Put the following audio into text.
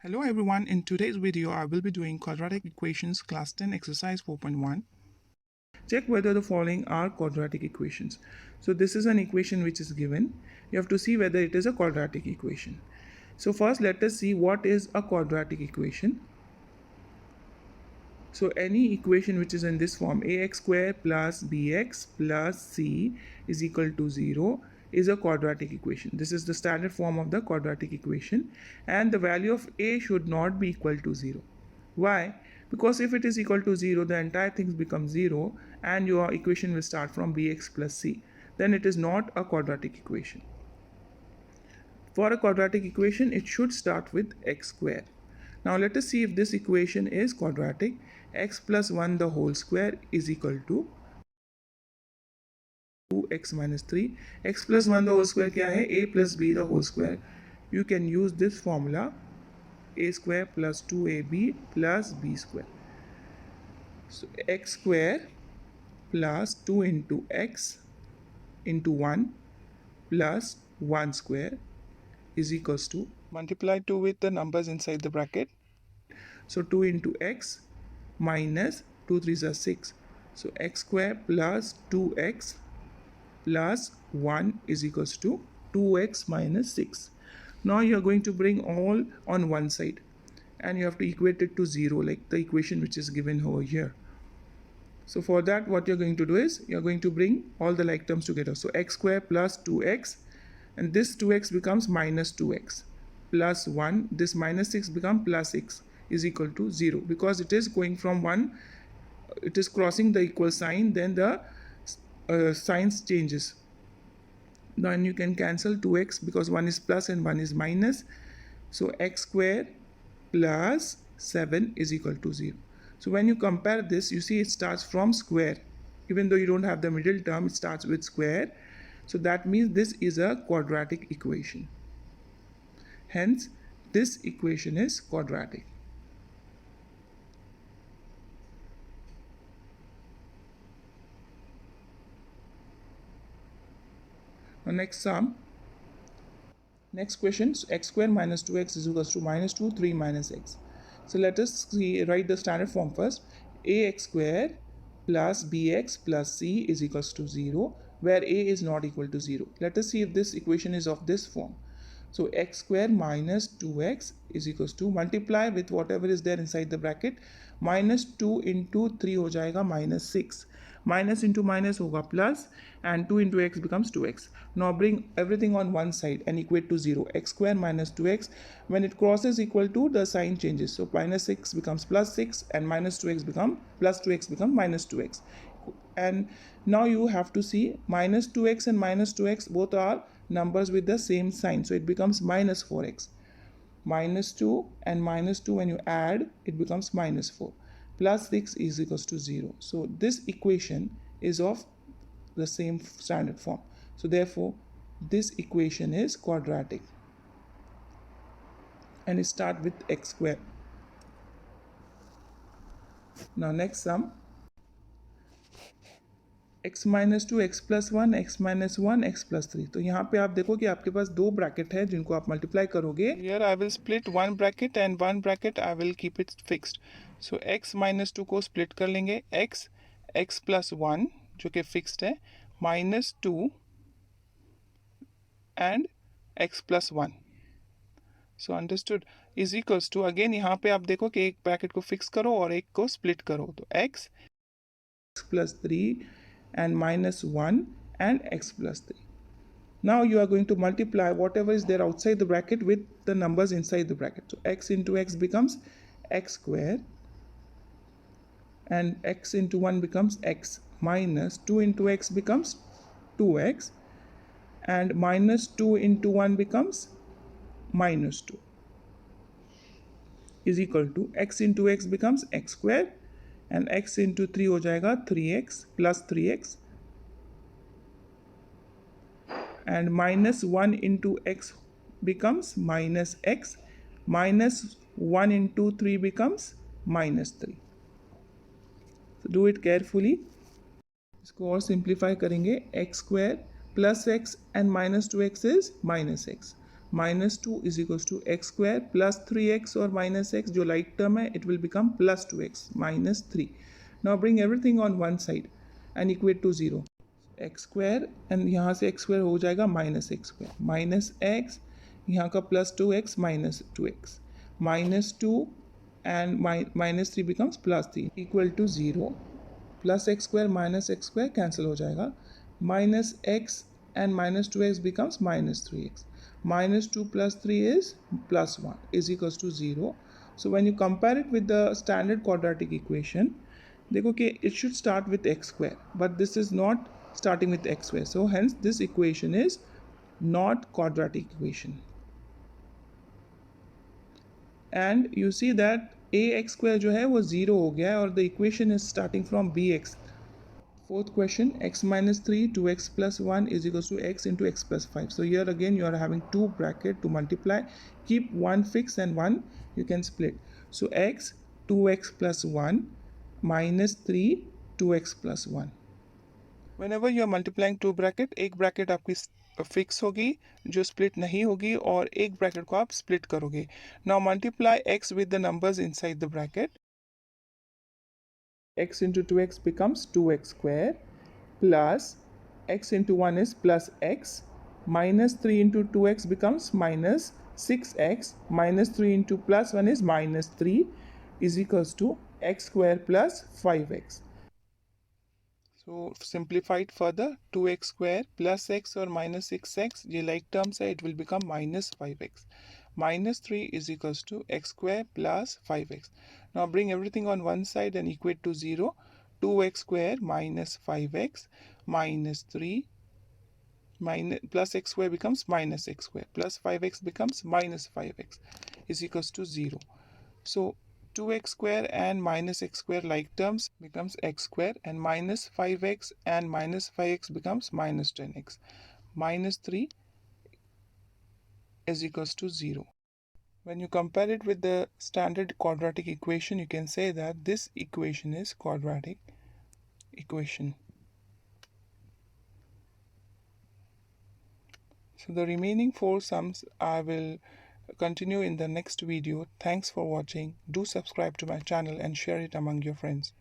Hello everyone, in today's video I will be doing quadratic equations class 10 exercise 4.1. Check whether the following are quadratic equations. So this is an equation which is given. You have to see whether it is a quadratic equation. So first let us see what is a quadratic equation. So any equation which is in this form ax square plus bx plus c is equal to 0 is a quadratic equation. This is the standard form of the quadratic equation, and the value of a should not be equal to 0. Why? Because if it is equal to 0, the entire thing becomes 0 and your equation will start from bx plus c. Then it is not a quadratic equation. For a quadratic equation, it should start with x square. Now let us see if this equation is quadratic. X plus 1 the whole square is equal to 2x minus 3. X plus 1 the whole square क्या है? A plus b the whole square. You can use this formula, a square plus 2ab plus b square. So x square plus 2 into x into 1 plus 1 square is equals to, multiply 2 with the numbers inside the bracket. So 2 into x minus 2 3s are 6. So x square plus 2x plus 1 is equals to 2x minus 6. Now you are going to bring all on one side and you have to equate it to 0 like the equation which is given over here. So for that what you're going to do is you're going to bring all the like terms together. So x square plus 2x, and this 2x becomes minus 2x plus 1, this minus 6 becomes plus 6 is equal to 0 because it is going from 1, it is crossing the equal sign, then the signs changes. Then you can cancel 2x because 1 is plus and 1 is minus. So x square plus 7 is equal to 0. So when you compare this, you see it starts from square. Even though you don't have the middle term, it starts with square. So that means this is a quadratic equation. Hence, this equation is quadratic. Now next sum. Next question, so x square minus 2x is equals to minus 2, 3 minus x. So let us write the standard form first. Ax square plus bx plus c is equals to 0, where a is not equal to 0. Let us see if this equation is of this form. So x square minus 2x is equals to, multiply with whatever is there inside the bracket, minus 2 into 3 हो जाएगा minus 6. Minus into minus होगा plus, and 2 into x becomes 2x. Now bring everything on one side and equate to 0. X square minus 2x, when it crosses equal to, the sign changes. So minus 6 becomes plus 6 and minus 2x become plus 2x become minus 2x. And now you have to see minus 2x and minus 2x both are numbers with the same sign, so it becomes minus 4x. Minus 2 and minus 2, when you add, it becomes minus 4. Plus 6 is equals to 0. So this equation is of the same standard form. So therefore, this equation is quadratic. And it starts with x square. Now next sum. x minus 2 x plus 1 x minus 1 x plus 3. तो यहाँ पे आप देखो कि आपके पास दो bracket है जिनको आप मल्टीप्लाई करोगे. Here I will split one bracket and one bracket I will keep it fixed. So x minus 2 को split कर लेंगे. x प्लस 1 जो कि फिक्स्ड है minus 2 and x plus 1. So understood is equals to, again यहाँ पे आप देखो कि एक ब्रैकेट को फिक्स करो और एक को स्प्लिट करो. तो x plus 3 and minus 1 and x plus 3. Now you are going to multiply whatever is there outside the bracket with the numbers inside the bracket. So x into x becomes x square and x into 1 becomes x, minus 2 into x becomes 2x, and minus 2 into 1 becomes minus 2 is equal to, x into x becomes x square and x into 3 हो जाएगा 3x plus 3x, and minus 1 into x becomes minus x, minus 1 into 3 becomes minus 3. So do it carefully. इसको और simplify करेंगे. x square plus x and minus 2x is minus x. Minus two is equals to X square plus three X और minus X जो like term है it will become plus two X minus three. Now bring everything on one side and equate to zero. X square and यहाँ से X square हो जाएगा minus X square minus X, यहाँ का plus two X minus two X minus two and minus three becomes plus three equal to zero. Plus X square cancel हो जाएगा. Minus X and minus 2x becomes minus 3x. Minus 2 plus 3 is plus 1 is equals to 0. So when you compare it with the standard quadratic equation, देखो कि it should start with x square, but this is not starting with x square. So hence this equation is not quadratic equation. And you see that ax square जो है वो 0 हो गया है और the equation is starting from bx. Fourth question, x minus 3 2x plus 1 is equals to x into x plus 5. So here again you are having two bracket to multiply. Keep one fixed and one you can split. So x 2x plus 1 minus 3 2x plus 1. Whenever you are multiplying two bracket, एक bracket आपकी fix होगी जो split नहीं होगी और एक bracket को आप split करोगे. Now multiply x with the numbers inside the bracket. X into 2x becomes 2x square plus x into 1 is plus x minus 3 into 2x becomes minus 6x minus 3 into plus 1 is minus 3 is equals to x square plus 5x. So simplified further, 2x square plus x or minus 6x ये like terms है, it will become minus 5x. Minus 3 is equals to x square plus 5x. Now bring everything on one side and equate to 0. 2x square minus 5x minus 3 minus plus x square becomes minus x square plus 5x becomes minus 5x is equals to 0. So 2x square and minus x square like terms becomes x square and minus 5x and minus 5x becomes minus 10x. Minus 3 is equals to 0. When you compare it with the standard quadratic equation, you can say that this equation is quadratic equation. So the remaining four sums I will continue in the next video. Thanks for watching. Do subscribe to my channel and share it among your friends.